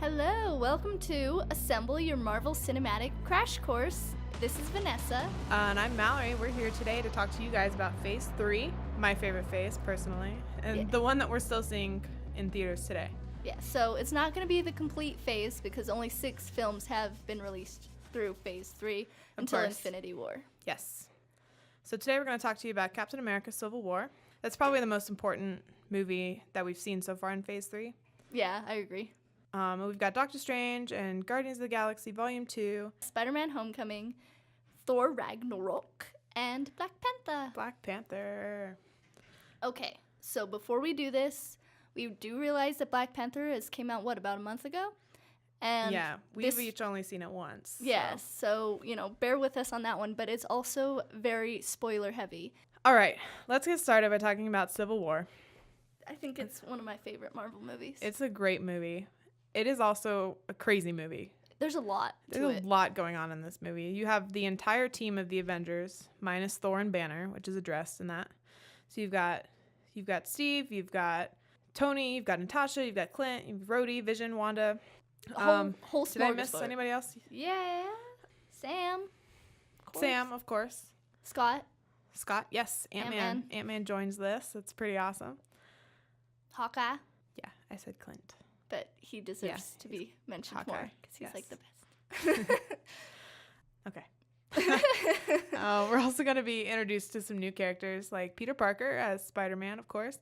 Hello, welcome to Assemble Your Marvel Cinematic Crash Course. This is Vanessa. And I'm Mallory. We're here today to talk to you guys about Phase 3, my favorite phase, personally, and the one that we're still seeing in theaters today. Yeah, so it's not going to be the complete phase because only 6 films have been released through Phase 3 until Infinity War. Yes. So today we're going to talk to you about Captain America Civil War. That's probably the most important movie that we've seen so far in Phase 3. Yeah, I agree. We've got Doctor Strange and Guardians of the Galaxy Volume 2. Spider-Man Homecoming, Thor Ragnarok, and Black Panther. Black Panther. Okay, so before we do this, we do realize that Black Panther has came out, about a month ago? And yeah, we've each only seen it once. Yeah, so, bear with us on that one, but it's also very spoiler heavy. All right, let's get started by talking about Civil War. I think it's one of my favorite Marvel movies. It's a great movie. It is also a crazy movie. There's a lot to it. There's a lot going on in this movie. You have the entire team of the Avengers, minus Thor and Banner, which is addressed in that. So you've got Steve, you've got Tony, you've got Natasha, you've got Clint, you've Rhodey, Vision, Wanda. Whole did I miss anybody else? Yeah. Sam. Sam, of course. Scott, yes. Ant-Man. Ant-Man joins this. That's pretty awesome. Hawkeye. Yeah, I said Clint. But he deserves to be mentioned Hawkeye, more because he's like the best. Okay. We're also going to be introduced to some new characters like Peter Parker as Spider-Man, of course,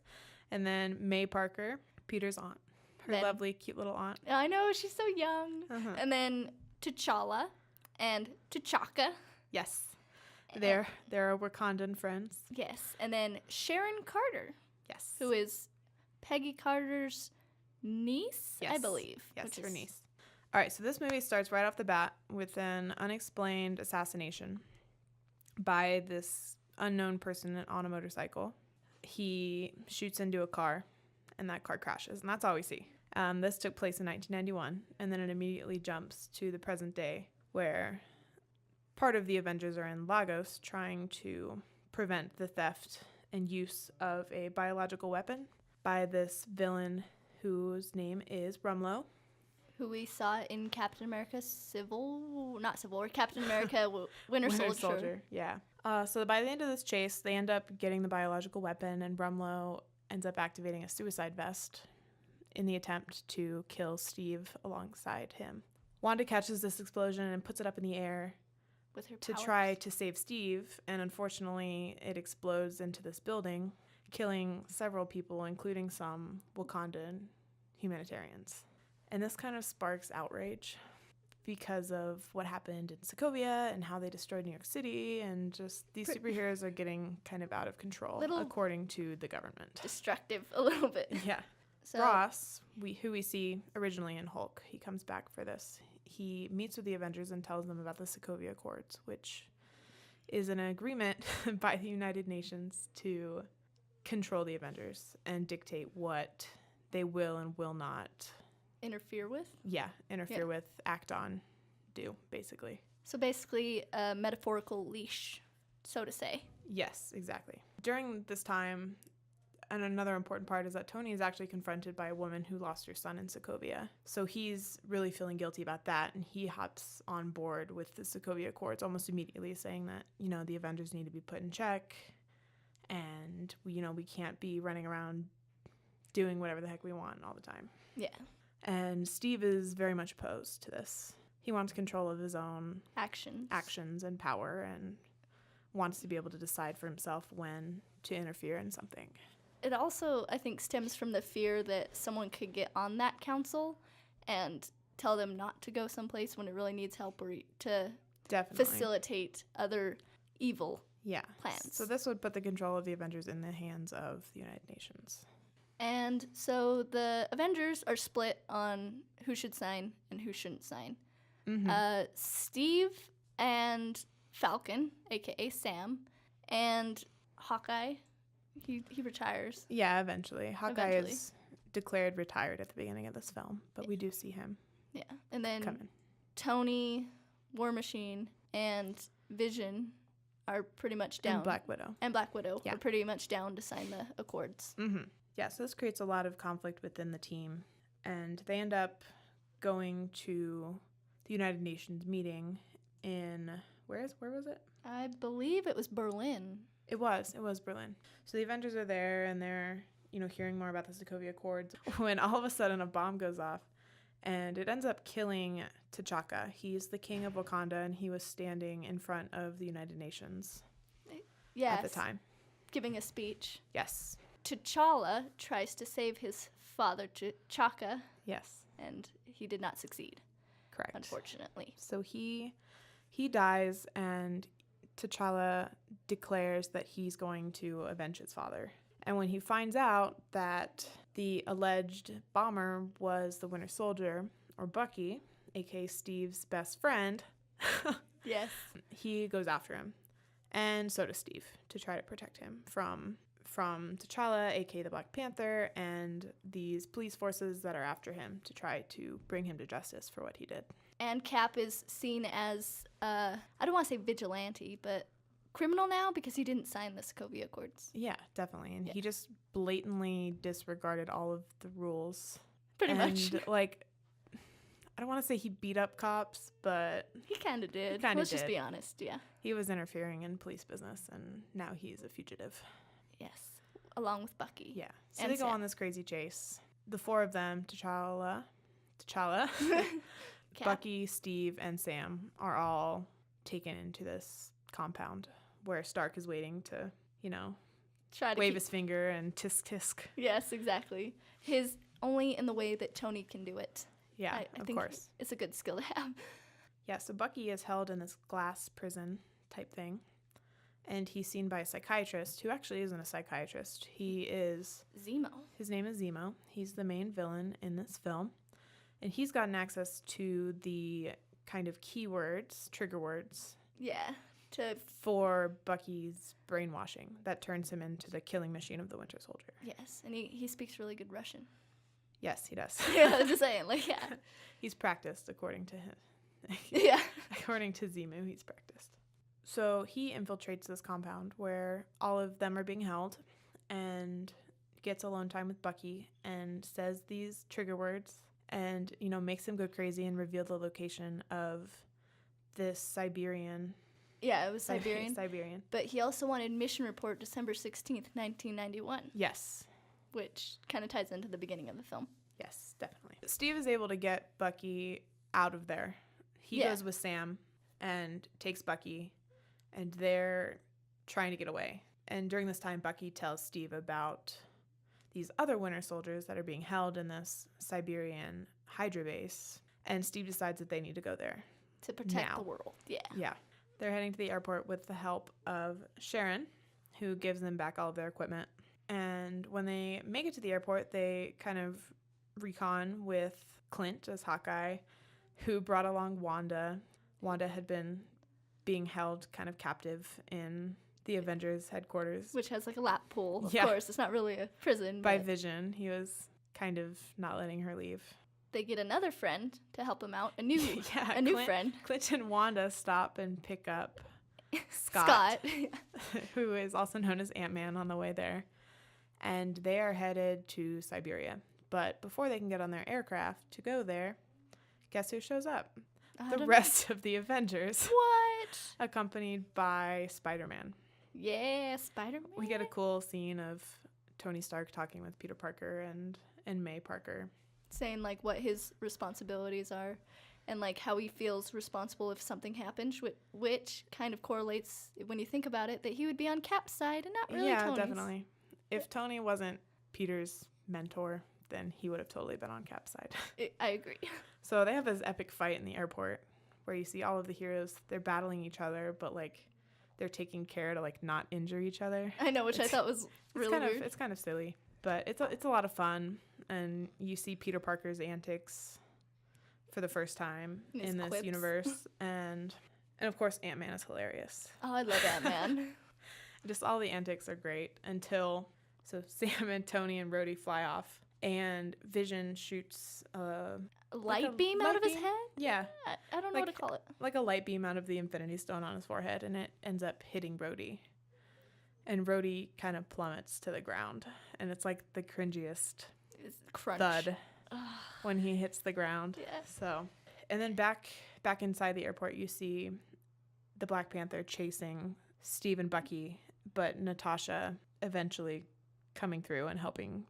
and then May Parker, Peter's aunt, her lovely, cute little aunt. I know, she's so young. Uh-huh. And then T'Challa and T'Chaka. Yes, they're our Wakandan friends. Yes, and then Sharon Carter. Yes, who is Peggy Carter's niece, yes. I believe. Yes, her niece. All right, so this movie starts right off the bat with an unexplained assassination by this unknown person on a motorcycle. He shoots into a car, and that car crashes, and that's all we see. This took place in 1991, and then it immediately jumps to the present day, where part of the Avengers are in Lagos trying to prevent the theft and use of a biological weapon by this villain whose name is Rumlow. Who we saw in Captain America Captain America Winter Soldier. Yeah. So by the end of this chase, they end up getting the biological weapon, and Rumlow ends up activating a suicide vest in the attempt to kill Steve alongside him. Wanda catches this explosion and puts it up in the air with her to powers. try to save Steve, and unfortunately it explodes into this building, killing several people, including some Wakandan humanitarians. And this kind of sparks outrage because of what happened in Sokovia and how they destroyed New York City, and just these superheroes are getting kind of out of control, according to the government. Destructive a little bit. Yeah. So, Ross, who we see originally in Hulk, he comes back for this. He meets with the Avengers and tells them about the Sokovia Accords, which is an agreement by the United Nations to control the Avengers and dictate what they will and will not interfere with, act on, do, basically. So basically a metaphorical leash, so to say. Yes, exactly. During this time, and another important part is that Tony is actually confronted by a woman who lost her son in Sokovia. So he's really feeling guilty about that, and he hops on board with the Sokovia Accords almost immediately, saying that, the Avengers need to be put in check, and we can't be running around doing whatever the heck we want all the time. Yeah. And Steve is very much opposed to this. He wants control of his own actions and power, and wants to be able to decide for himself when to interfere in something. It also, I think, stems from the fear that someone could get on that council and tell them not to go someplace when it really needs help, or to facilitate other evil plans. So this would put the control of the Avengers in the hands of the United Nations. And so the Avengers are split on who should sign and who shouldn't sign. Mm-hmm. Steve and Falcon, a.k.a. Sam, and Hawkeye, he retires. Yeah, eventually. Hawkeye is declared retired at the beginning of this film, but we do see him. Yeah, and then coming. Tony, War Machine, and Vision are pretty much down. And Black Widow. Are pretty much down to sign the Accords. Mm-hmm. Yeah, so this creates a lot of conflict within the team, and they end up going to the United Nations meeting in, where was it? I believe it was Berlin. It was Berlin. So the Avengers are there, and they're, hearing more about the Sokovia Accords, when all of a sudden a bomb goes off, and it ends up killing T'Chaka. He's the king of Wakanda, and he was standing in front of the United Nations at the time. Giving a speech. Yes. T'Challa tries to save his father, T'Chaka. Yes. And he did not succeed. Correct. Unfortunately. So he dies, and T'Challa declares that he's going to avenge his father. And when he finds out that the alleged bomber was the Winter Soldier, or Bucky, aka Steve's best friend, yes, he goes after him. And so does Steve, to try to protect him from T'Challa, aka the Black Panther, and these police forces that are after him to try to bring him to justice for what he did. And Cap is seen as, I don't want to say vigilante, but criminal now because he didn't sign the Sokovia Accords. Yeah, definitely. And he just blatantly disregarded all of the rules. Pretty much. Like, I don't want to say he beat up cops, but he kind of did. Let's just be honest, yeah. He was interfering in police business, and now he's a fugitive. Yes, along with Bucky. Yeah. So they go on this crazy chase. The four of them, T'Challa, Bucky, Steve, and Sam, are all taken into this compound where Stark is waiting to, try to wave his finger and tisk tisk. Yes, exactly. His only in the way that Tony can do it. Yeah, I of think course. It's a good skill to have. Yeah, so Bucky is held in this glass prison type thing. And he's seen by a psychiatrist, who actually isn't a psychiatrist. He is... Zemo. His name is Zemo. He's the main villain in this film. And he's gotten access to the kind of keywords, trigger words. Yeah. For Bucky's brainwashing that turns him into the killing machine of the Winter Soldier. Yes, and he speaks really good Russian. Yes, he does. Yeah, I was just saying, yeah. He's practiced, according to him. Yeah. According to Zemo, he's practiced. So he infiltrates this compound where all of them are being held and gets alone time with Bucky and says these trigger words and, makes him go crazy and reveal the location of this Siberian. Yeah, it was Siberian. Siberian. But he also wanted mission report December 16th, 1991. Yes. Which kind of ties into the beginning of the film. Yes, definitely. Steve is able to get Bucky out of there. He goes with Sam and takes Bucky, and they're trying to get away. And during this time, Bucky tells Steve about these other Winter Soldiers that are being held in this Siberian Hydra base. And Steve decides that they need to go there. To protect the world. Yeah. Yeah. They're heading to the airport with the help of Sharon, who gives them back all of their equipment. And when they make it to the airport, they kind of recon with Clint as Hawkeye, who brought along Wanda. Wanda had been being held kind of captive in the Avengers headquarters. Which has like a lap pool, of course. It's not really a prison. By Vision. He was kind of not letting her leave. They get another friend to help him out. A new friend. Clint and Wanda stop and pick up Scott. Who is also known as Ant-Man, on the way there. And they are headed to Siberia. But before they can get on their aircraft to go there, guess who shows up? The rest of the Avengers. What? Accompanied by Spider-Man. Yeah, Spider-Man. We get a cool scene of Tony Stark talking with Peter Parker and May Parker. Saying, like, what his responsibilities are and, like, how he feels responsible if something happens, which kind of correlates, when you think about it, that he would be on Cap's side and not really Tony's. Yeah, definitely. If Tony wasn't Peter's mentor, then he would have totally been on Cap's side. I agree. So they have this epic fight in the airport where you see all of the heroes. They're battling each other, but, like, they're taking care to, like, not injure each other. I know, which I thought was really weird. It's kind of silly, but it's a lot of fun. And you see Peter Parker's antics for the first time in this quips. Universe. And of course, Ant-Man is hilarious. Oh, I love Ant-Man. Just all the antics are great until Sam and Tony and Rhodey fly off. And Vision shoots a light beam out of his head? Yeah. I don't know what to call it. Like a light beam out of the Infinity Stone on his forehead, and it ends up hitting Rhodey. And Rhodey kind of plummets to the ground. And it's like the cringiest crunch thud when he hits the ground. Yeah. So, and then back inside the airport, you see the Black Panther chasing Steve and Bucky, but Natasha eventually coming through and helping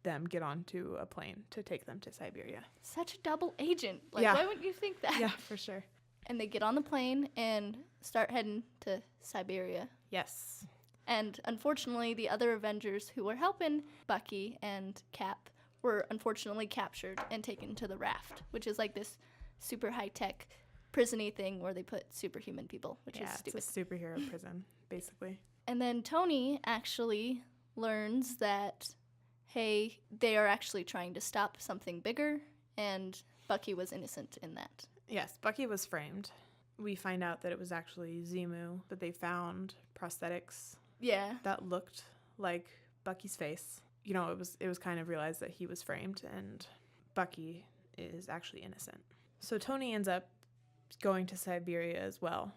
them get onto a plane to take them to Siberia. Such a double agent. Like, why wouldn't you think that? Yeah, for sure. And they get on the plane and start heading to Siberia. Yes. And unfortunately, the other Avengers who were helping Bucky and Cap were unfortunately captured and taken to the raft, which is like this super high-tech prison-y thing where they put superhuman people, which is stupid. It's a superhero prison, basically. And then Tony actually learns that, hey, they are actually trying to stop something bigger, and Bucky was innocent in that. Yes, Bucky was framed. We find out that it was actually Zemu, that they found prosthetics that looked like Bucky's face. You know, it was kind of realized that he was framed, and Bucky is actually innocent. So Tony ends up going to Siberia as well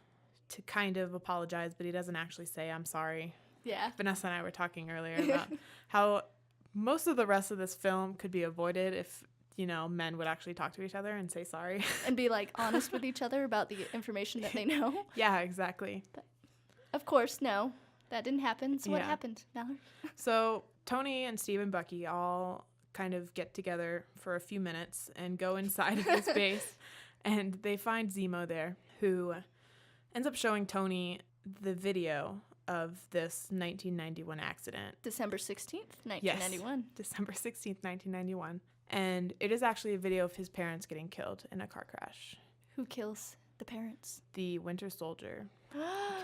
to kind of apologize, but he doesn't actually say, I'm sorry. Yeah. Vanessa and I were talking earlier about how most of the rest of this film could be avoided if, you know, men would actually talk to each other and say sorry. And be, like, honest with each other about the information that they know. Yeah, exactly. But, of course, no. That didn't happen. So what happened, Mallory? So Tony and Steve and Bucky all kind of get together for a few minutes and go inside of this base, and they find Zemo there, who ends up showing Tony the video of this 1991 accident. December 16th, 1991. Yes, December 16th, 1991. And it is actually a video of his parents getting killed in a car crash. Who kills the parents? The Winter Soldier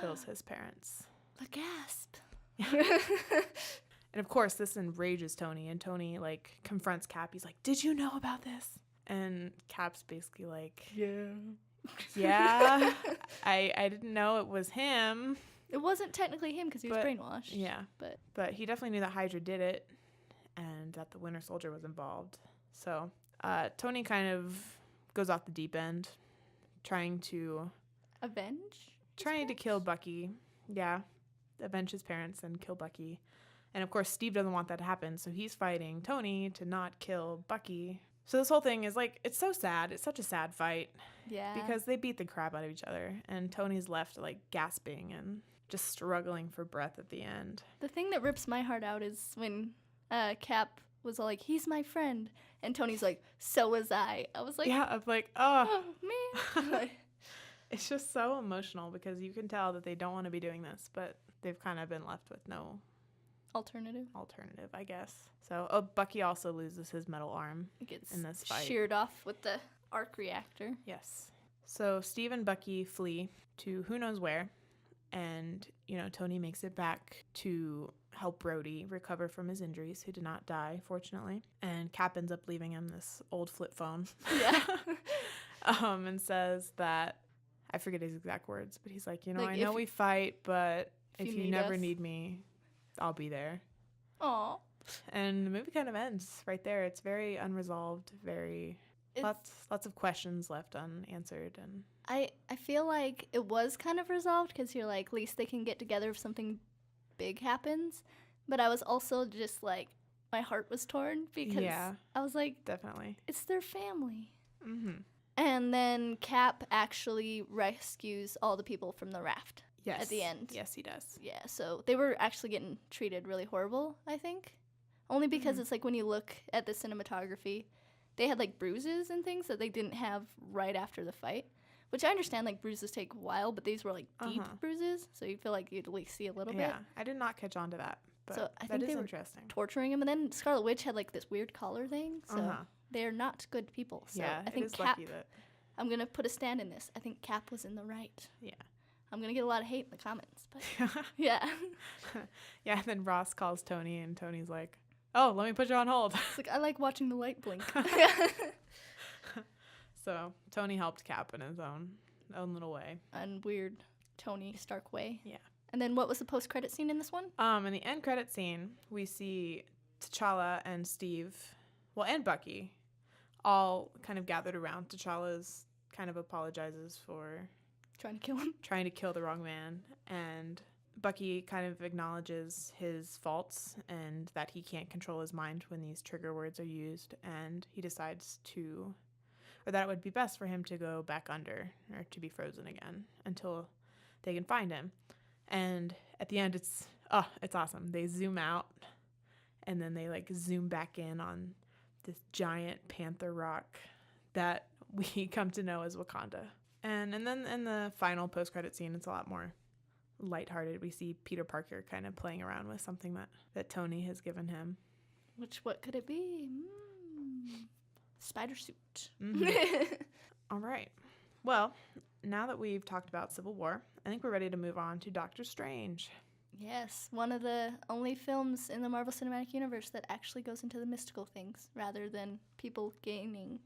kills his parents. The gasp. And of course, this enrages Tony, and Tony, like, confronts Cap. He's like, did you know about this? And Cap's basically like, yeah, I didn't know it was him. It wasn't technically him because he was brainwashed. Yeah. But he definitely knew that Hydra did it and that the Winter Soldier was involved. So Tony kind of goes off the deep end, trying to kill Bucky. Yeah. Avenge his parents and kill Bucky. And of course, Steve doesn't want that to happen, so he's fighting Tony to not kill Bucky. So this whole thing is like, it's so sad. It's such a sad fight. Yeah. Because they beat the crap out of each other, and Tony's left like gasping and just struggling for breath at the end. The thing that rips my heart out is when Cap was all like, he's my friend, and Tony's like, so was I. I was like, yeah, I'm like, oh man. It's just so emotional because you can tell that they don't want to be doing this, but they've kind of been left with no alternative, I guess. So Bucky also loses his metal arm in this fight. Sheared off with the arc reactor. Yes. So Steve and Bucky flee to who knows where, and, you know, Tony makes it back to help Rhodey recover from his injuries, who did not die, fortunately. And Cap ends up leaving him this old flip phone. Yeah. And says that, I forget his exact words, but he's like, you know, like, I know we fight, but if you never need me, I'll be there. Aw. And the movie kind of ends right there. It's very unresolved, lots of questions left unanswered. And I feel like it was kind of resolved because you're like, at least they can get together if something big happens. But I was also just like, my heart was torn because I was like, definitely, it's their family. Mm-hmm. And then Cap actually rescues all the people from the raft. Yes. At the end. Yes, he does. Yeah, so they were actually getting treated really horrible, I think. Only because it's like when you look at the cinematography, they had like bruises and things that they didn't have right after the fight. Which I understand, like, bruises take a while, but these were like deep bruises, so you feel like you'd at least see a little bit. Yeah, I did not catch on to that, but so I that think is they interesting. Were torturing him, and then Scarlet Witch had like this weird collar thing, so they're not good people. So yeah, I think it is Cap, lucky that... I'm going to put a stand in this. I think Cap was in the right. Yeah. I'm going to get a lot of hate in the comments, but yeah. Yeah, and then Ross calls Tony, and Tony's like, oh, let me put you on hold. It's like, I like watching the light blink. So Tony helped Cap in his own little way. And weird Tony Stark way. Yeah. And then what was the post-credit scene in this one? In the end credit scene, we see T'Challa and Steve, and Bucky, all kind of gathered around. T'Challa's kind of apologizes for trying to kill him. Trying to kill the wrong man. And Bucky kind of acknowledges his faults and that he can't control his mind when these trigger words are used, and he decides that it would be best for him to go back under or to be frozen again until they can find him. And at the end, it's awesome. They zoom out and then they like zoom back in on this giant panther rock that we come to know as Wakanda. And then in the final post-credit scene, it's a lot more lighthearted. We see Peter Parker kind of playing around with something that Tony has given him. What could it be? Spider suit. Mm-hmm. All right. Well, now that we've talked about Civil War, I think we're ready to move on to Doctor Strange. Yes, one of the only films in the Marvel Cinematic Universe that actually goes into the mystical things rather than people gaining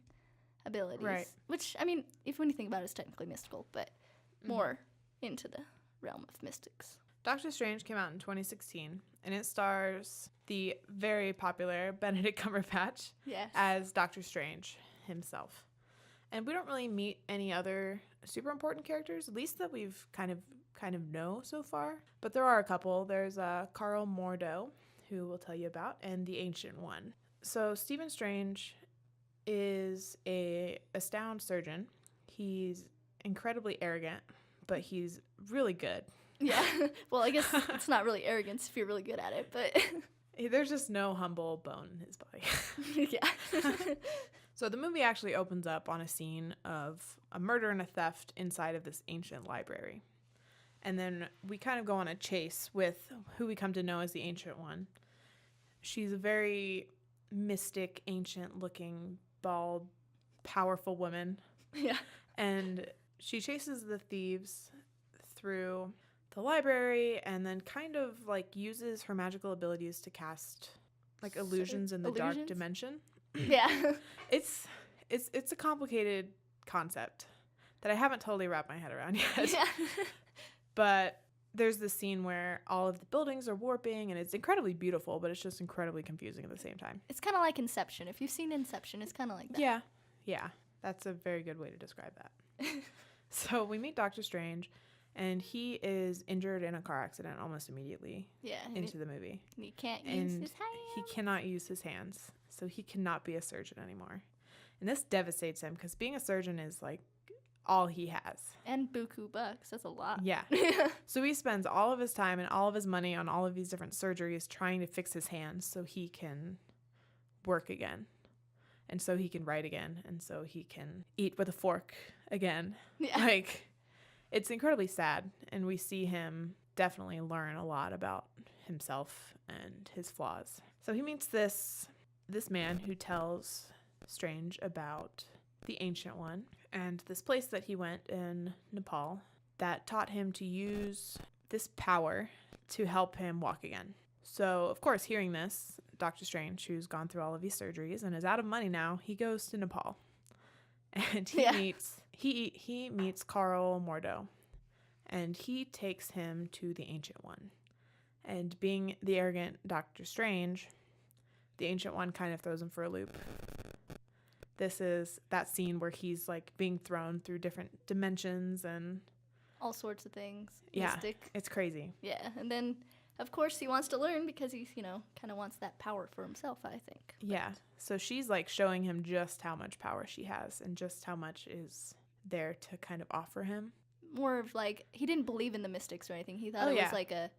abilities. Right. Which, I mean, when you think about it, it's technically mystical, but more into the realm of mystics. Doctor Strange came out in 2016, and it stars the very popular Benedict Cumberbatch as Doctor Strange himself. And we don't really meet any other super important characters, at least that we've kind of know so far. But there are a couple. There's Carl Mordo, who we'll tell you about, and the Ancient One. So Stephen Strange is a astound surgeon. He's incredibly arrogant, but he's really good. Yeah. Well, I guess it's not really arrogance if you're really good at it, but there's just no humble bone in his body. Yeah. So the movie actually opens up on a scene of a murder and a theft inside of this ancient library. And then we kind of go on a chase with who we come to know as the Ancient One. She's a very mystic, ancient-looking, bald, powerful woman. Yeah. And she chases the thieves through the library and then kind of like uses her magical abilities to cast like illusions in the dark dimension. Yeah. It's a complicated concept that I haven't totally wrapped my head around yet. Yeah. But there's this scene where all of the buildings are warping and it's incredibly beautiful, but it's just incredibly confusing at the same time. It's kind of like Inception. If you've seen Inception, it's kind of like that. Yeah. Yeah. That's a very good way to describe that. So we meet Doctor Strange, and he is injured in a car accident almost immediately into the movie. He can't use his hands. He cannot use his hands, so he cannot be a surgeon anymore. And this devastates him because being a surgeon is like all he has. And buku bucks. That's a lot. Yeah. So he spends all of his time and all of his money on all of these different surgeries trying to fix his hands so he can work again. And so he can write again. And so he can eat with a fork again. Yeah. Like, it's incredibly sad. And we see him definitely learn a lot about himself and his flaws. So he meets this man who tells Strange about the Ancient One and this place that he went in Nepal that taught him to use this power to help him walk again. So, of course, hearing this, Doctor Strange, who's gone through all of these surgeries and is out of money now, he goes to Nepal. And he meets Carl Mordo. And he takes him to the Ancient One. And being the arrogant Doctor Strange, the Ancient One kind of throws him for a loop. This is that scene where he's like being thrown through different dimensions and all sorts of things. Yeah, Mystic. it's crazy. Yeah, and then of course he wants to learn because he's, kind of wants that power for himself, I think. Yeah, so she's like showing him just how much power she has and just how much is there to kind of offer him. More of like, he didn't believe in the mystics or anything. He thought it was like a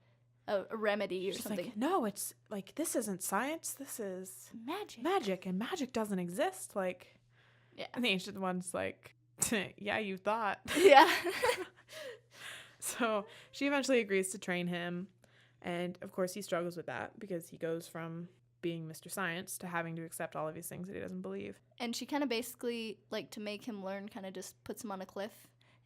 remedy or something. Like, no, it's like, this isn't science. This is magic. And magic doesn't exist. Like, yeah. And the Ancient One's like, yeah, you thought. Yeah. So she eventually agrees to train him. And of course he struggles with that because he goes from being Mr. Science to having to accept all of these things that he doesn't believe. And she kind of basically, like, to make him learn, kind of just puts him on a cliff.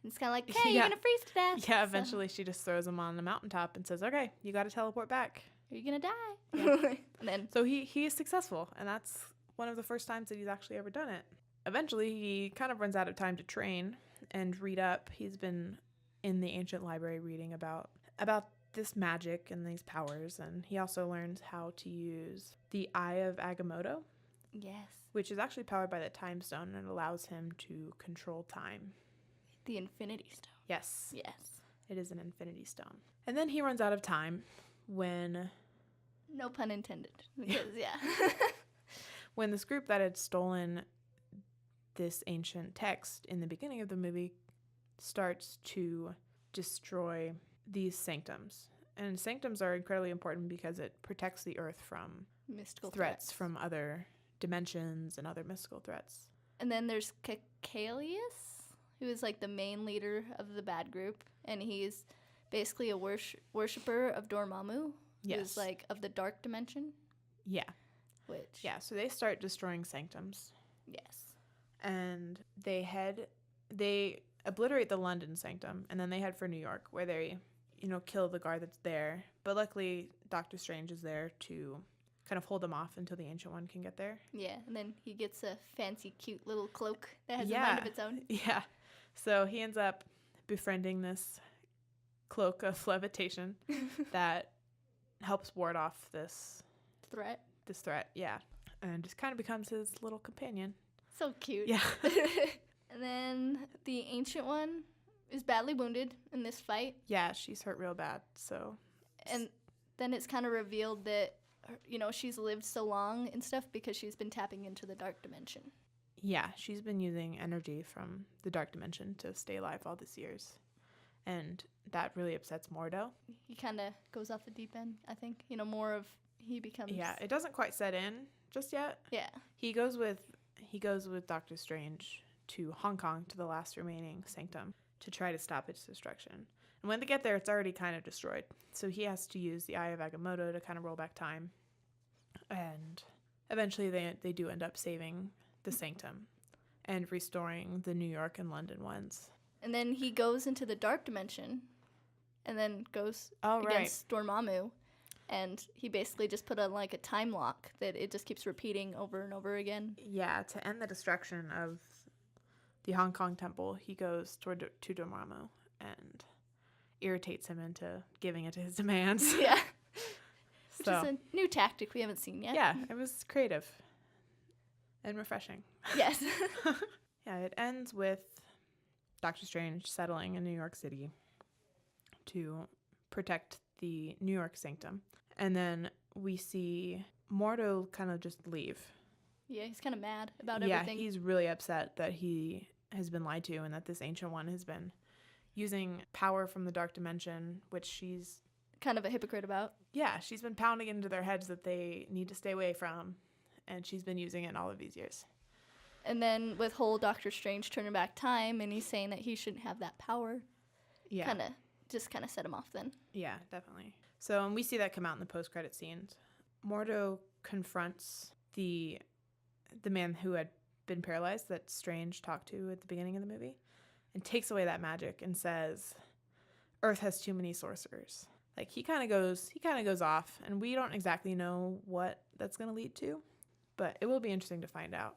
And it's kind of like, hey, you're going to freeze to death. Yeah, eventually she just throws him on the mountaintop and says, okay, you got to teleport back. Or you're going to die. Yeah. And then, so he is successful, and that's one of the first times that he's actually ever done it. Eventually, he kind of runs out of time to train and read up. He's been in the ancient library reading about this magic and these powers, and he also learns how to use the Eye of Agamotto. Yes. Which is actually powered by the Time Stone and allows him to control time. The Infinity Stone. Yes. Yes. It is an infinity stone. And then he runs out of time when... No pun intended. Because, yeah. When this group that had stolen this ancient text in the beginning of the movie starts to destroy these sanctums. And sanctums are incredibly important because it protects the earth from Mystical threats from other dimensions and other mystical threats. And then there's Caecilius, who is like the main leader of the bad group. And he's basically a worshiper of Dormammu, who's like of the dark dimension. Yeah. Which... Yeah, so they start destroying sanctums. Yes. And they obliterate the London sanctum, and then they head for New York, where they, kill the guard that's there. But luckily, Doctor Strange is there to kind of hold them off until the Ancient One can get there. Yeah, and then he gets a fancy, cute little cloak that has a mind of its own. Yeah. So he ends up befriending this cloak of levitation that helps ward off this threat, yeah. And just kind of becomes his little companion. So cute. Yeah. And then the Ancient One is badly wounded in this fight. Yeah, she's hurt real bad, so... And then it's kind of revealed that, she's lived so long and stuff because she's been tapping into the dark dimension. Yeah, she's been using energy from the dark dimension to stay alive all these years. And that really upsets Mordo. He kind of goes off the deep end, I think. He becomes... Yeah, it doesn't quite set in just yet. Yeah. He goes with Doctor Strange to Hong Kong, to the last remaining sanctum, to try to stop its destruction. And when they get there, it's already kind of destroyed. So he has to use the Eye of Agamotto to kind of roll back time. And eventually they do end up saving the sanctum and restoring the New York and London ones. And then he goes into the dark dimension and then goes against Dormammu. And he basically just put on like a time lock that it just keeps repeating over and over again. Yeah, to end the destruction of the Hong Kong temple, he goes to Dormammu and irritates him into giving it to his demands. Yeah. Which is a new tactic we haven't seen yet. Yeah, it was creative and refreshing. Yes. Yeah, it ends with Doctor Strange settling in New York City to protect the New York sanctum. And then we see Mordo kind of just leave. Yeah, he's kind of mad about everything. Yeah, he's really upset that he has been lied to and that this Ancient One has been using power from the dark dimension, which she's... kind of a hypocrite about. Yeah, she's been pounding into their heads that they need to stay away from, and she's been using it all of these years. And then with whole Doctor Strange turning back time, and he's saying that he shouldn't have that power. Yeah. Kind of set him off then. Yeah, definitely. So, and we see that come out in the post-credit scenes. Mordo confronts the man who had been paralyzed that Strange talked to at the beginning of the movie and takes away that magic and says, Earth has too many sorcerers. Like, he kind of goes off, and we don't exactly know what that's going to lead to, but it will be interesting to find out.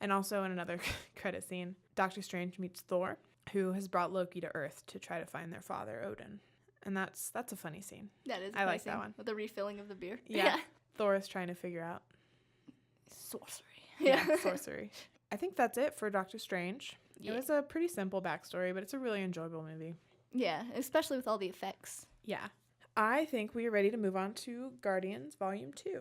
And also in another credit scene, Doctor Strange meets Thor, who has brought Loki to Earth to try to find their father, Odin. And that's a funny scene. That is. I like that one. With the refilling of the beer. Yeah. Thor is trying to figure out sorcery. Yeah, sorcery. I think that's it for Doctor Strange. Yeah. It was a pretty simple backstory, but it's a really enjoyable movie. Yeah, especially with all the effects. Yeah. I think we are ready to move on to Guardians Volume 2.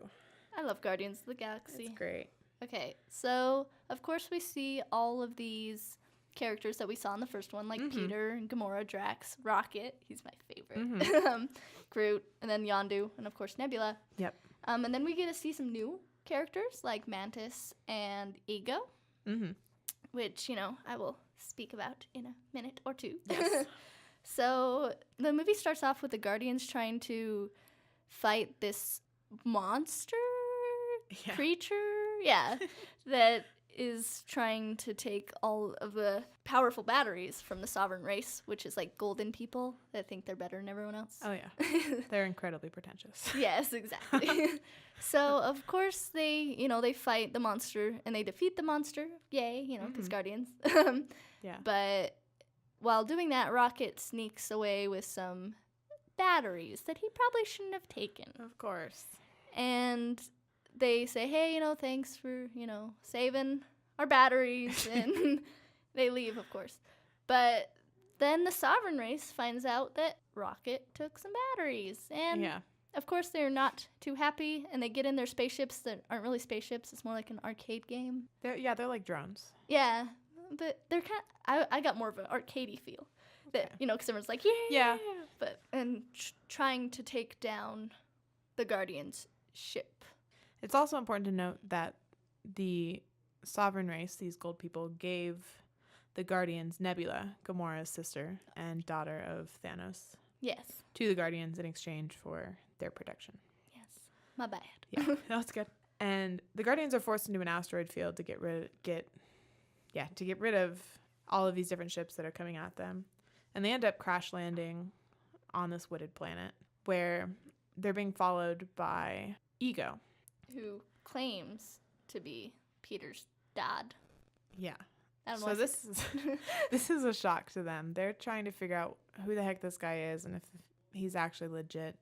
I love Guardians of the Galaxy. It's great. Okay, so of course we see all of these characters that we saw in the first one, like Peter, Gamora, Drax, Rocket, he's my favorite, Groot, and then Yondu, and of course Nebula. Yep. And then we get to see some new characters like Mantis and Ego, which, I will speak about in a minute or two. Yes. So the movie starts off with the Guardians trying to fight this monster creature, that is trying to take all of the powerful batteries from the sovereign race, which is like golden people that think they're better than everyone else. Oh, yeah. They're incredibly pretentious. Yes, exactly. So, of course, they fight the monster, and they defeat the monster. Yay, because Guardians. Yeah. But while doing that, Rocket sneaks away with some batteries that he probably shouldn't have taken. Of course. And they say, hey, thanks for, saving our batteries. And they leave, of course. But Then the Sovereign race finds out that Rocket took some batteries. And Yeah. of course they're not too happy, and they get in their spaceships that aren't really spaceships. It's more like an arcade game. They're like drones. Yeah, but they're I got more of an arcadey feel. That, Okay. because everyone's like, Yeah. But, and trying to take down the Guardians' ship. It's also important to note that the Sovereign race, these gold people, gave the Guardians Nebula, Gamora's sister and daughter of Thanos, Yes. to the Guardians in exchange for their protection. Yes. My bad. Yeah, that's good. And the Guardians are forced into an asteroid field to get rid of all of these different ships that are coming at them. And they end up crash landing on this wooded planet where they're being followed by Ego. Who claims to be Peter's dad. Yeah. I don't So know. this is a shock to them. They're trying to figure out who the heck this guy is and if he's actually legit.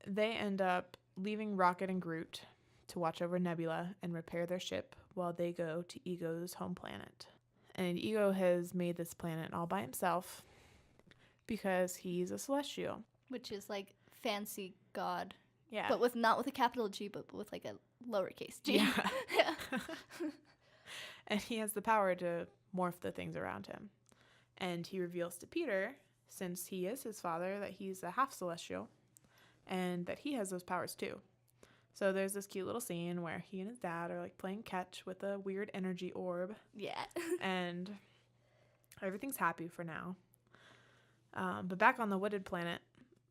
They end up leaving Rocket and Groot to watch over Nebula and repair their ship while they go to Ego's home planet. And Ego has made this planet all by himself because he's a celestial. Which is like fancy god. Yeah. But not with a capital G, but with like a lowercase g. Yeah. Yeah. And he has the power to morph the things around him. And he reveals to Peter, since he is his father, that he's a half celestial and that he has those powers too. So there's this cute little scene where he and his dad are like playing catch with a weird energy orb. Yeah. And everything's happy for now. But back on the wooded planet,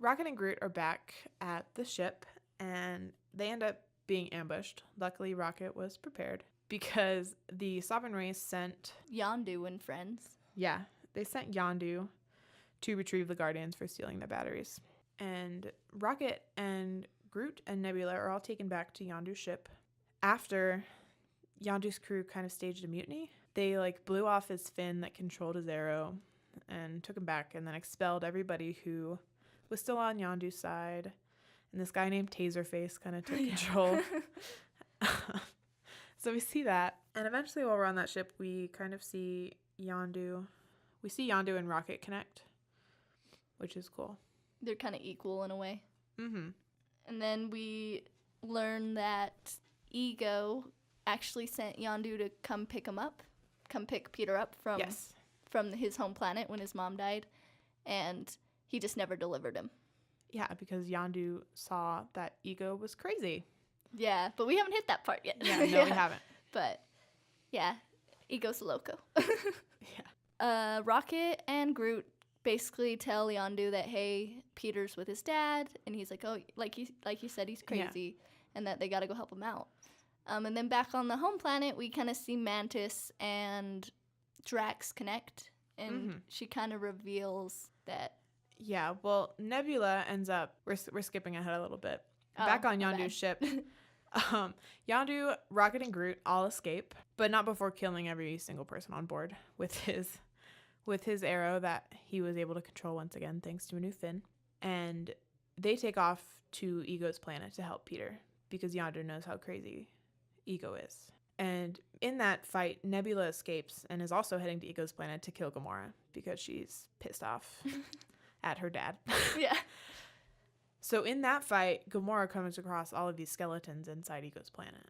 Rocket and Groot are back at the ship and they end up being ambushed. Luckily, Rocket was prepared because the Sovereign race sent... Yondu and friends. Yeah, they sent Yondu to retrieve the Guardians for stealing their batteries. And Rocket and Groot and Nebula are all taken back to Yondu's ship. After Yondu's crew kind of staged a mutiny, they like blew off his fin that controlled his arrow and took him back and then expelled everybody who was still on Yondu's side. And this guy named Taserface kind of took control. So we see that. And eventually while we're on that ship, we kind of see Yondu. We see Yondu and Rocket connect, which is cool. They're kind of equal in a way. Mm-hmm. And then we learn that Ego actually sent Yondu to come pick Peter up from his home planet when his mom died. And he just never delivered him. Yeah, because Yondu saw that Ego was crazy. Yeah, but we haven't hit that part yet. Yeah, no, we haven't. But, yeah, Ego's loco. Yeah. Rocket and Groot basically tell Yondu that, hey, Peter's with his dad, and he's like, oh, like you said, he's crazy, and that they gotta go help him out. And then back on the home planet, we kind of see Mantis and Drax connect, and she kind of reveals that. Yeah, well, Nebula ends up, we're skipping ahead a little bit. Back on Yondu's ship, Yondu, Rocket, and Groot all escape, but not before killing every single person on board with his arrow that he was able to control once again thanks to a new fin. And they take off to Ego's planet to help Peter because Yondu knows how crazy Ego is. And in that fight, Nebula escapes and is also heading to Ego's planet to kill Gamora because she's pissed off at her dad. Yeah. So in that fight, Gamora comes across all of these skeletons inside Ego's planet.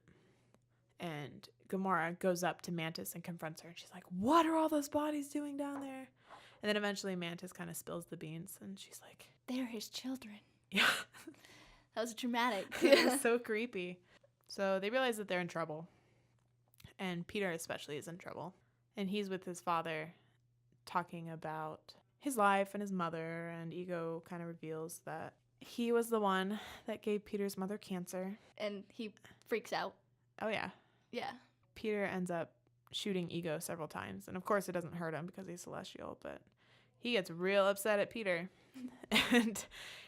And Gamora goes up to Mantis and confronts her. And she's like, what are all those bodies doing down there? And then eventually Mantis kind of spills the beans. And she's like, they're his children. yeah. That was dramatic. It's so creepy. So they realize that they're in trouble. And Peter especially is in trouble. And he's with his father talking about his life and his mother. And Ego kind of reveals that he was the one that gave Peter's mother cancer. And he freaks out. Oh, yeah. Yeah. Peter ends up shooting Ego several times. And, of course, it doesn't hurt him because he's celestial. But he gets real upset at Peter. And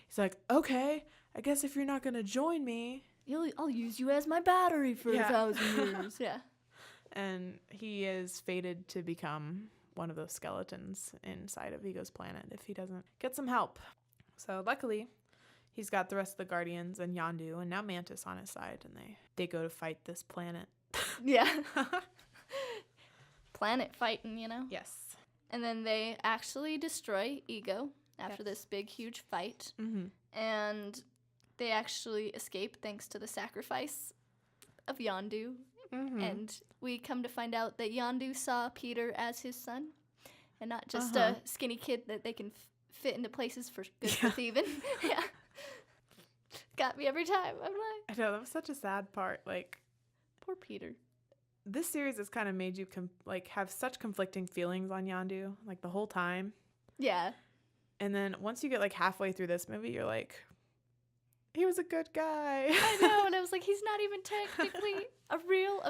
he's like, okay, I guess if you're not going to join me. I'll use you as my battery for 1,000 years. Yeah. And he is fated to become one of those skeletons inside of Ego's planet if he doesn't get some help. So, luckily, he's got the rest of the Guardians and Yondu and now Mantis on his side, and they go to fight this planet. Yeah. Planet fighting, Yes. And then they actually destroy Ego after this big, huge fight. And they actually escape thanks to the sacrifice of Yondu. And we come to find out that Yondu saw Peter as his son and not just a skinny kid that they can fit into places for good for thieving. Yeah. Got me every time. I'm like... I know, that was such a sad part. Like, poor Peter. This series has kind of made you have such conflicting feelings on Yondu, like, the whole time. Yeah. And then once you get, like, halfway through this movie, you're like, he was a good guy. I know, and I was like, he's not even technically a real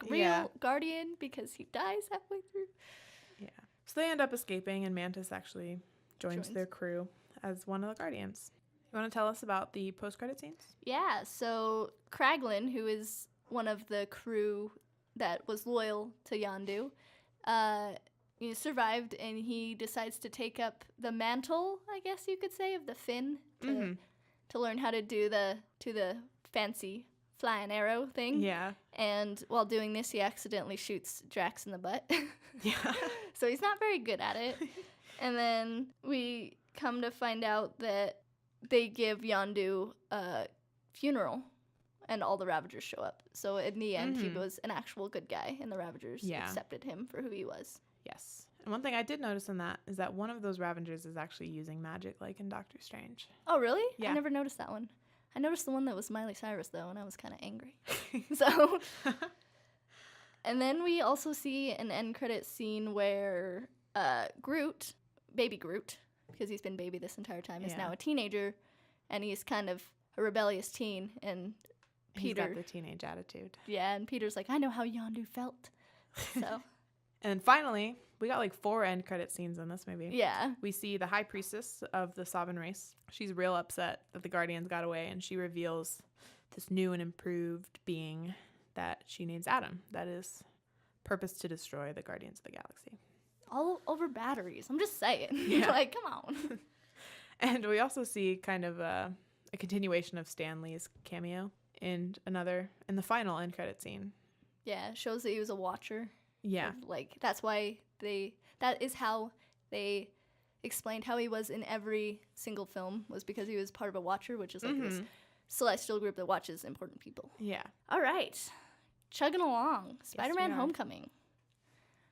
real guardian because he dies halfway through. Yeah. So they end up escaping, and Mantis actually joins their crew as one of the guardians. You want to tell us about the post-credit scenes? Yeah, so Kraglin, who is one of the crew that was loyal to Yondu, survived, and he decides to take up the mantle, I guess you could say, of the Finn to learn how to do the fancy flying arrow thing. Yeah. And while doing this, he accidentally shoots Drax in the butt. Yeah. So he's not very good at it. And then we come to find out that they give Yondu a funeral, and all the Ravagers show up. So in the end, he was an actual good guy, and the Ravagers accepted him for who he was. Yes. And one thing I did notice in that is that one of those Ravagers is actually using magic, like in Doctor Strange. Oh, really? Yeah. I never noticed that one. I noticed the one that was Miley Cyrus, though, and I was kind of angry. So, and then we also see an end credit scene where Groot, baby Groot, because he's been baby this entire time, is now a teenager, and he's kind of a rebellious teen, and Peter... He's got the teenage attitude. Yeah, and Peter's like, I know how Yondu felt. So... And finally, we got like 4 end credit scenes in this movie. Yeah. We see the High Priestess of the Sovereign race. She's real upset that the Guardians got away, and she reveals this new and improved being that she names Adam, that is purposed to destroy the Guardians of the Galaxy. All over batteries. I'm just saying. Yeah. Like, come on. And we also see kind of a continuation of Stan Lee's cameo in the final end credit scene. Yeah, shows that he was a watcher. Yeah. Like, that's why that is how they explained how he was in every single film, was because he was part of a watcher, which is like this celestial group that watches important people. Yeah. All right. Chugging along. Spider-Man Homecoming.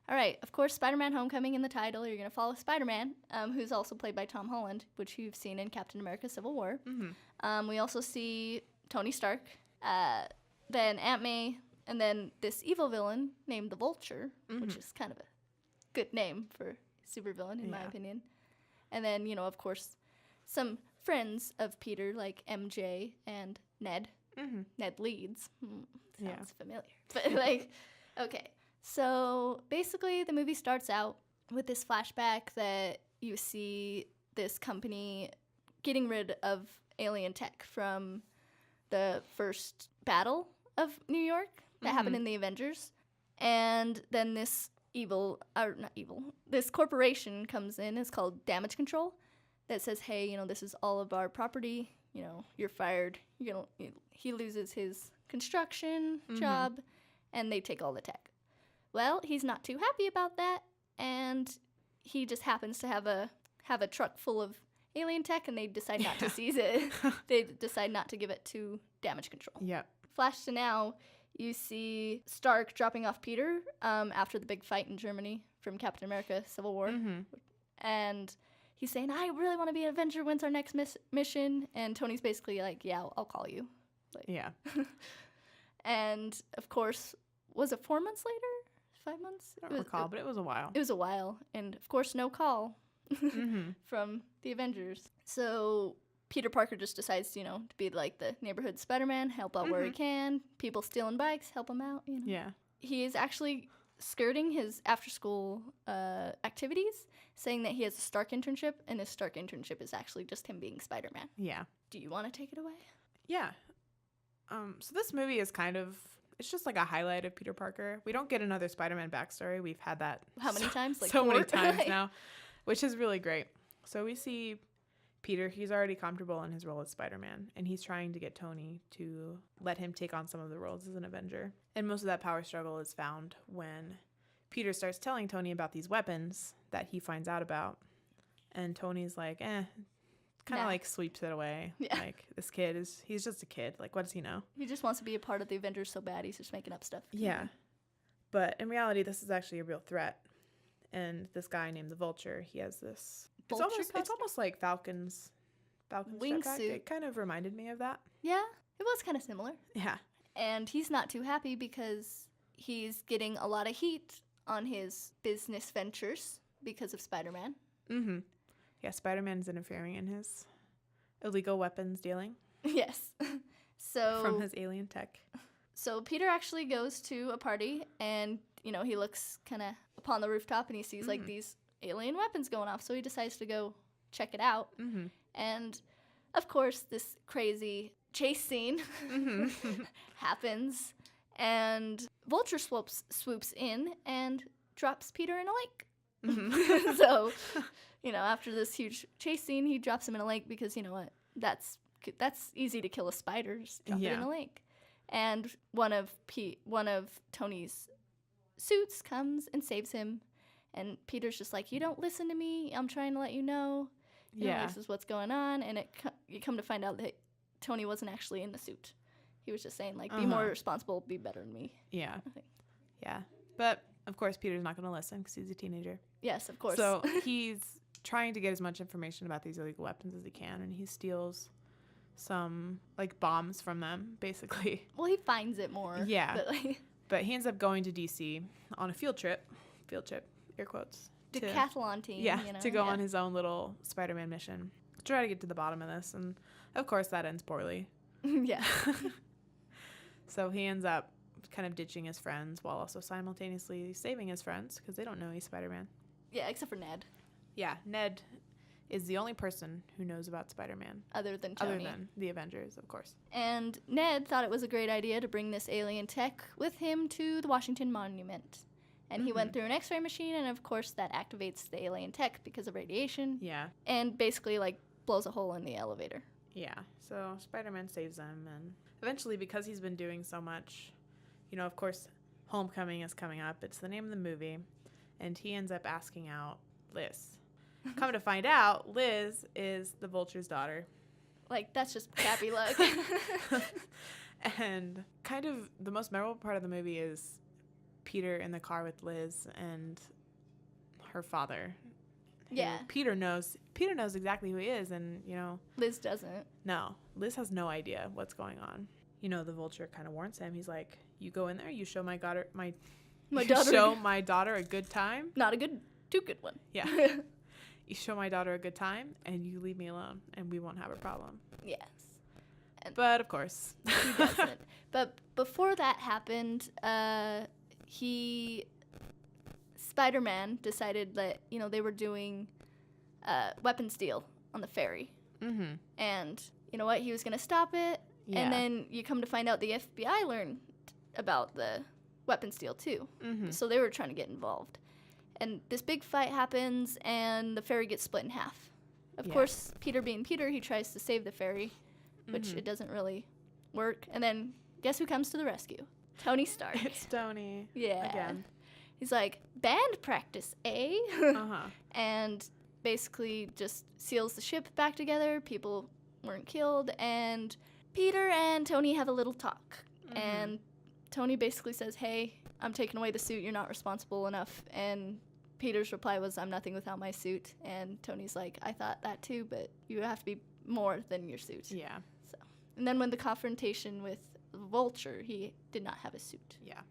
All right. Of course, Spider-Man Homecoming in the title. You're going to follow Spider-Man, who's also played by Tom Holland, which you've seen in Captain America Civil War. We also see Tony Stark, then Aunt May, and then this evil villain named the Vulture, which is kind of a good name for supervillain, in my opinion. And then, of course, some friends of Peter, like MJ and Ned. Ned Leeds. Sounds familiar. But, okay. So, basically, the movie starts out with this flashback that you see this company getting rid of alien tech from the first battle of New York that happened in the Avengers. And then this this corporation comes in. It's called Damage Control, that says, hey, this is all of our property. You're fired. He loses his construction job, and they take all the tech. Well, he's not too happy about that, and he just happens to have a truck full of alien tech, and they decide not to seize it. They decide not to give it to Damage Control. Yep. Flash to now. You see Stark dropping off Peter after the big fight in Germany from Captain America Civil War. And he's saying, I really want to be an Avenger. When's our next mission? And Tony's basically like, yeah, I'll call you. Yeah. And, of course, was it 4 months later? 5 months? I don't recall, but it was a while. It was a while. And, of course, no call from the Avengers. So Peter Parker just decides, to be like the neighborhood Spider-Man, help out where he can. People stealing bikes, help him out. Yeah. He is actually skirting his after-school activities, saying that he has a Stark internship, and his Stark internship is actually just him being Spider-Man. Yeah. Do you want to take it away? Yeah. So this movie is it's just like a highlight of Peter Parker. We don't get another Spider-Man backstory. We've had that how many times? Like so 4? many times now, which is really great. So we see Peter, he's already comfortable in his role as Spider-Man, and he's trying to get Tony to let him take on some of the roles as an Avenger. And most of that power struggle is found when Peter starts telling Tony about these weapons that he finds out about. And Tony's like, kind of like sweeps it away. Yeah. Like, this kid he's just a kid. Like, what does he know? He just wants to be a part of the Avengers so bad he's just making up stuff. Yeah. But in reality, this is actually a real threat. And this guy named the Vulture, he has this. It's almost like Falcon's wingsuit. It kind of reminded me of that. Yeah, it was kind of similar. Yeah. And he's not too happy because he's getting a lot of heat on his business ventures because of Spider-Man. Mm-hmm. Yeah, Spider-Man's interfering in his illegal weapons dealing. Yes. So from his alien tech. So Peter actually goes to a party, and, he looks kind of upon the rooftop, and he sees, like, these alien weapons going off. So he decides to go check it out. Mm-hmm. And, of course, this crazy chase scene happens, and Vulture swoops in and drops Peter in a lake. Mm-hmm. So, after this huge chase scene, he drops him in a lake because, you know what, that's easy to kill a spider, just drop it in a lake. And one of Tony's suits comes and saves him, and Peter's just like, you don't listen to me, I'm trying to let you know. This is what's going on, and you come to find out that Tony wasn't actually in the suit. He was just saying, like, be more responsible, be better than me. Yeah. Yeah. But, of course, Peter's not going to listen because he's a teenager. Yes, of course. So he's trying to get as much information about these illegal weapons as he can, and he steals some, like, bombs from them, basically. Well, he finds it more. Yeah. But he ends up going to D.C. on a field trip, air quotes. Decathlon team. Yeah, to go on his own little Spider-Man mission. Try to get to the bottom of this, and, of course, that ends poorly. Yeah. So he ends up kind of ditching his friends while also simultaneously saving his friends because they don't know he's Spider-Man. Yeah, except for Ned. Yeah, Ned is the only person who knows about Spider-Man. Other than Tony. Other than the Avengers, of course. And Ned thought it was a great idea to bring this alien tech with him to the Washington Monument. And he went through an x-ray machine, and of course that activates the alien tech because of radiation. Yeah. And basically, like, blows a hole in the elevator. Yeah, so Spider-Man saves them, and eventually, because he's been doing so much, of course, Homecoming is coming up. It's the name of the movie, and he ends up asking out Liz. Come to find out, Liz is the Vulture's daughter. Like, that's just crappy luck. And kind of the most memorable part of the movie is Peter in the car with Liz and her father. Yeah. Peter knows exactly who he is, and, Liz doesn't. No. Liz has no idea what's going on. The Vulture kind of warns him. He's like, you go in there, you show my daughter show my daughter a good time. Not too good one. Yeah. You show my daughter a good time, and you leave me alone, and we won't have a problem. Yes. But, of course. He doesn't. But before that happened, Spider-Man decided that, they were doing weapons deal on the ferry. Mm-hmm. And you know what? He was going to stop it. Yeah. And then you come to find out the FBI learned about the weapons deal, too. Mm-hmm. So they were trying to get involved. And this big fight happens, and the ferry gets split in half. Of course, Peter being Peter, he tries to save the ferry, which it doesn't really work. And then guess who comes to the rescue? Tony Stark. It's Tony. Yeah. Again. He's like, band practice, eh? Uh-huh. And basically just seals the ship back together. People weren't killed. And Peter and Tony have a little talk. Mm-hmm. And Tony basically says, hey, I'm taking away the suit. You're not responsible enough. And Peter's reply was, I'm nothing without my suit. And Tony's like, I thought that too, but you have to be more than your suit. Yeah. So, and then when the confrontation with Vulture, he did not have a suit. Yeah.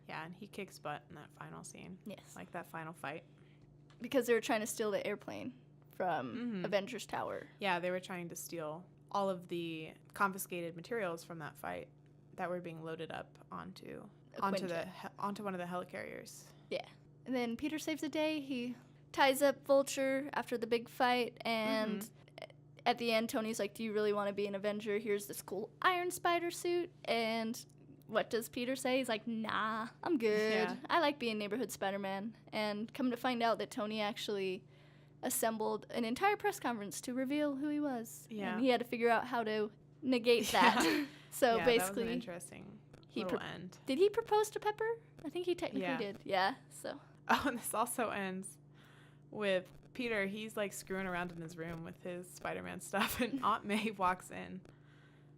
Yeah, and he kicks butt in that final scene. Yes. Like that final fight. Because they were trying to steal the airplane from Avengers Tower. Yeah, they were trying to steal all of the confiscated materials from that fight that were being loaded up onto one of the helicarriers. Yeah. And then Peter saves the day. He ties up Vulture after the big fight, and at the end, Tony's like, do you really want to be an Avenger? Here's this cool Iron Spider suit. And what does Peter say? He's like, nah, I'm good. Yeah. I like being neighborhood Spider-Man. And come to find out that Tony actually assembled an entire press conference to reveal who he was. Yeah. And he had to figure out how to negate that. So basically, that was interesting. little end. Did he propose to Pepper? I think he technically did. Yeah, so. Oh, and this also ends with Peter. He's like screwing around in his room with his Spider-Man stuff, and Aunt May walks in.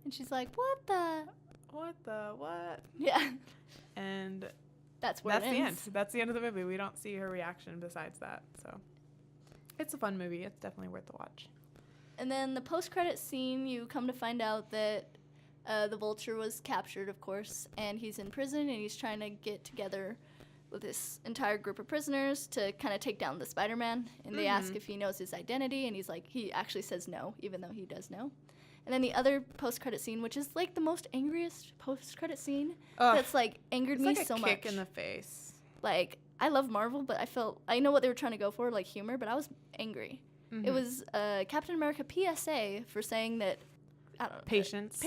And she's like, what the? What? Yeah. And that's where it ends. The end. That's the end of the movie. We don't see her reaction besides that. So it's a fun movie. It's definitely worth the watch. And then the post-credit scene, you come to find out that the Vulture was captured, of course, and he's in prison, and he's trying to get together with this entire group of prisoners to kind of take down the Spider-Man. And they ask if he knows his identity, and he actually says no, even though he does know. And then the other post-credit scene, which is like the most angriest post-credit scene, that's like angered me so much. Kick in the face. Like, I love Marvel, but I know what they were trying to go for, like humor, but I was angry. Mm-hmm. It was Captain America PSA for saying that, I don't know. Patience.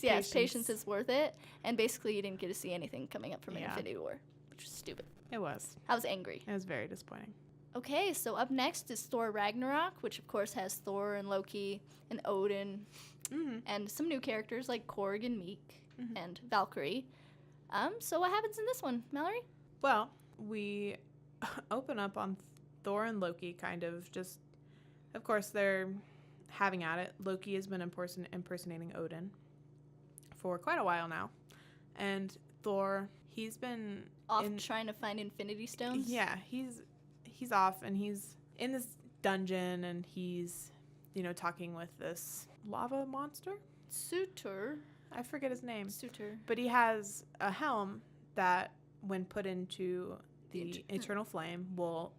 Yes, patience is worth it. And basically you didn't get to see anything coming up from Infinity War, which was stupid. It was. I was angry. It was very disappointing. Okay, so up next is Thor Ragnarok, which of course has Thor and Loki and Odin and some new characters like Korg and Meek and Valkyrie. So what happens in this one, Mallory? Well, we open up on Thor and Loki kind of just, of course, they're having at it. Loki has been impersonating Odin for quite a while now. And Thor, he's been off trying to find Infinity Stones? Yeah, he's off, and he's in this dungeon, and he's, talking with this lava monster? Suitor. I forget his name. Suitor. But he has a helm that, when put into the eternal flame, will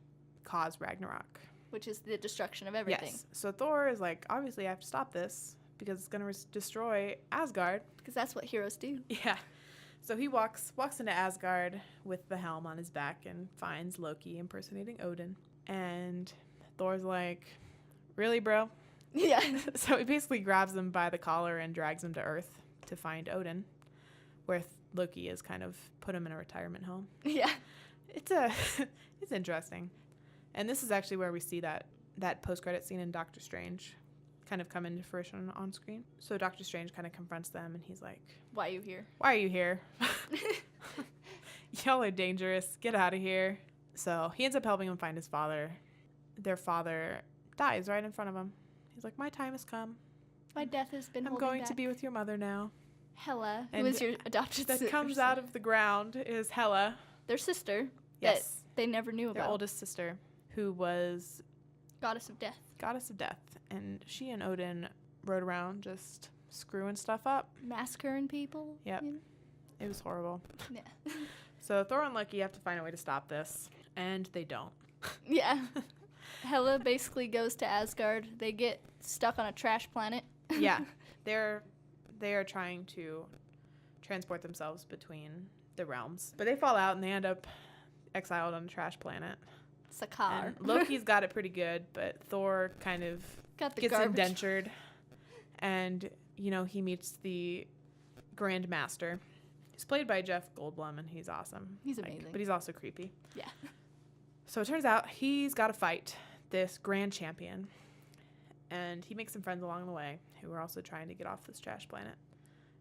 cause Ragnarok. Which is the destruction of everything. Yes. So Thor is like, obviously I have to stop this because it's going to destroy Asgard. Because that's what heroes do. Yeah. So he walks into Asgard with the helm on his back and finds Loki impersonating Odin. And Thor's like, really, bro? Yeah. So he basically grabs him by the collar and drags him to Earth to find Odin, where Loki has kind of put him in a retirement home. Yeah. It's interesting. And this is actually where we see that post-credit scene in Doctor Strange kind of come into fruition on screen. So Doctor Strange kind of confronts them, and he's like, Why are you here? Why are you here? Y'all are dangerous. Get out of here. So he ends up helping him find his father. Their father dies right in front of him. He's like, my time has come. My death has been I'm going to be with your mother now. Hela, who is your adopted sister. That comes out of the ground is Hela. Their sister. Yes. That they never knew about. Their oldest sister, who was Goddess of Death. And she and Odin rode around just screwing stuff up. Massacring people. Yep. It was horrible. Yeah. So Thor and Loki have to find a way to stop this, and they don't. Yeah. Hela basically goes to Asgard. They get stuck on a trash planet. Yeah. They are trying to transport themselves between the realms. But they fall out, and they end up exiled on a trash planet. Sakaar. And Loki's got it pretty good, but Thor kind of gets indentured. And, he meets the Grand Master. He's played by Jeff Goldblum, and he's awesome. He's amazing. But he's also creepy. Yeah. So it turns out he's got to fight this Grand Champion. And he makes some friends along the way who are also trying to get off this trash planet.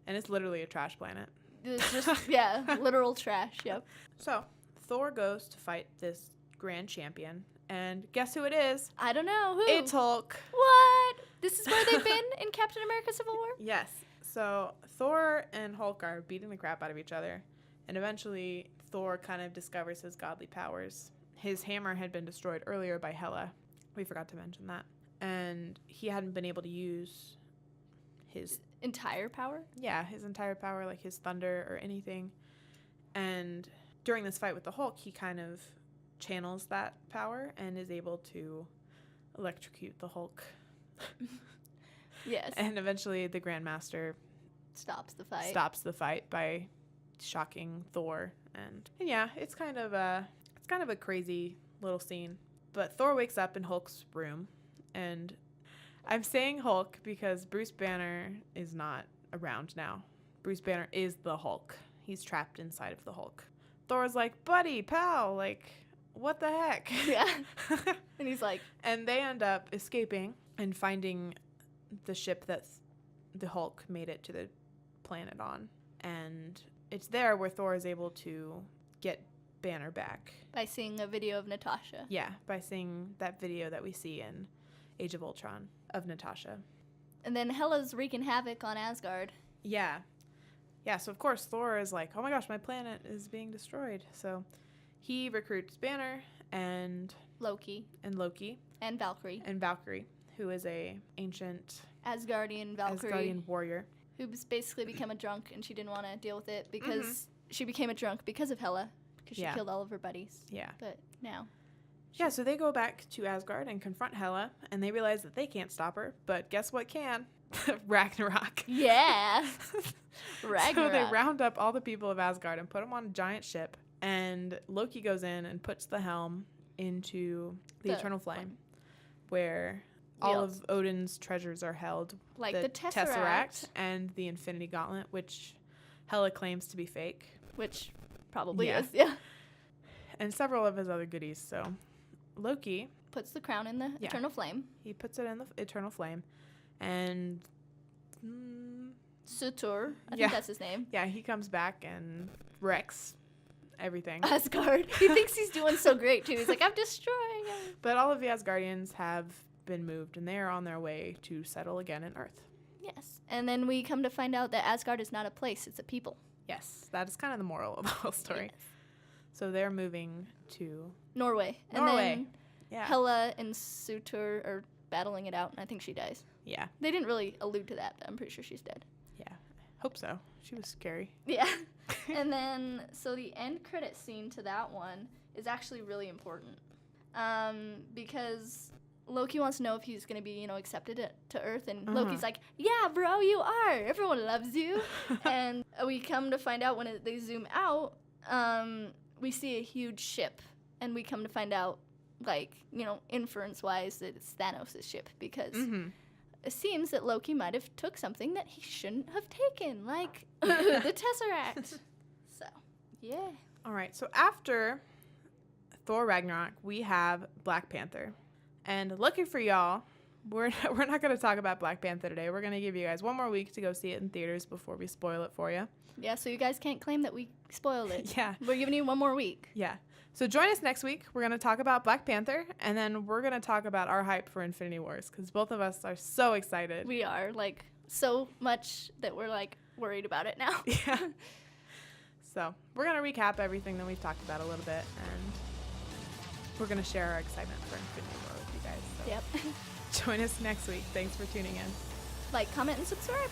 And it's literally a trash planet. It's just, literal trash, yep. So Thor goes to fight this Grand Champion. And guess who it is? I don't know. Who? It's Hulk. What? This is where they've been in Captain America Civil War? Yes. So Thor and Hulk are beating the crap out of each other. And eventually Thor kind of discovers his godly powers. His hammer had been destroyed earlier by Hela. We forgot to mention that. And he hadn't been able to use his entire power? Yeah, his entire power, like his thunder or anything. And during this fight with the Hulk, he kind of channels that power and is able to electrocute the Hulk. Yes. And eventually the Grandmaster stops the fight by shocking Thor. And yeah, it's kind of a crazy little scene. But Thor wakes up in Hulk's room, and I'm saying Hulk because Bruce Banner is not around now. Bruce Banner is the Hulk. He's trapped inside of the Hulk. Thor's like, buddy, pal, like, what the heck? Yeah. And he's like... And they end up escaping and finding the ship that the Hulk made it to the planet on. And it's there where Thor is able to get Banner back. By seeing a video of Natasha. Yeah, by seeing that video that we see in Age of Ultron of Natasha. And then Hela's wreaking havoc on Asgard. Yeah. Yeah, so of course Thor is like, oh my gosh, my planet is being destroyed. So he recruits Banner and Loki. And Valkyrie. And Valkyrie, who is a ancient Asgardian Valkyrie. Asgardian warrior. Who's basically become a drunk, and she didn't want to deal with it because she became a drunk because of Hela. Because she killed all of her buddies. Yeah. But now. Yeah, so they go back to Asgard and confront Hela, and they realize that they can't stop her. But guess what can? Ragnarok. Yeah. Ragnarok. So they round up all the people of Asgard and put them on a giant ship. And Loki goes in and puts the helm into the Eternal Flame, where all of Odin's treasures are held. Like the Tesseract. And the Infinity Gauntlet, which Hela claims to be fake. Which probably is, yeah. And several of his other goodies. So Loki puts the crown in the Eternal Flame. He puts it in the Eternal Flame. And Surtur, I think that's his name. Yeah, he comes back and wrecks everything. Asgard. He thinks he's doing so great, too. He's like, I'm destroying him. But all of the Asgardians have been moved, and they are on their way to settle again in Earth. Yes. And then we come to find out that Asgard is not a place, it's a people. Yes, that is kind of the moral of the whole story. Yes. So they're moving to Norway. And then Hela and Surtur are battling it out, and I think she dies. Yeah. They didn't really allude to that, but I'm pretty sure she's dead. Yeah. Hope so. She was scary. Yeah. And then, so the end credit scene to that one is actually really important. Because Loki wants to know if he's going to be, accepted to Earth. And Loki's like, yeah, bro, you are. Everyone loves you. And we come to find out when they zoom out, we see a huge ship. And we come to find out, inference-wise, that it's Thanos' ship. Because it seems that Loki might have took something that he shouldn't have taken, like the Tesseract. So, yeah. All right. So after Thor Ragnarok, we have Black Panther. And lucky for y'all, we're not going to talk about Black Panther today. We're going to give you guys one more week to go see it in theaters before we spoil it for you. Yeah, so you guys can't claim that we spoiled it. Yeah. We're giving you one more week. Yeah. So join us next week. We're going to talk about Black Panther, and then we're going to talk about our hype for Infinity Wars, because both of us are so excited. We are, so much that we're, worried about it now. Yeah. So we're going to recap everything that we've talked about a little bit, and we're going to share our excitement for Infinity War with you guys. So Yep. join us next week. Thanks for tuning in. Like, comment, and subscribe.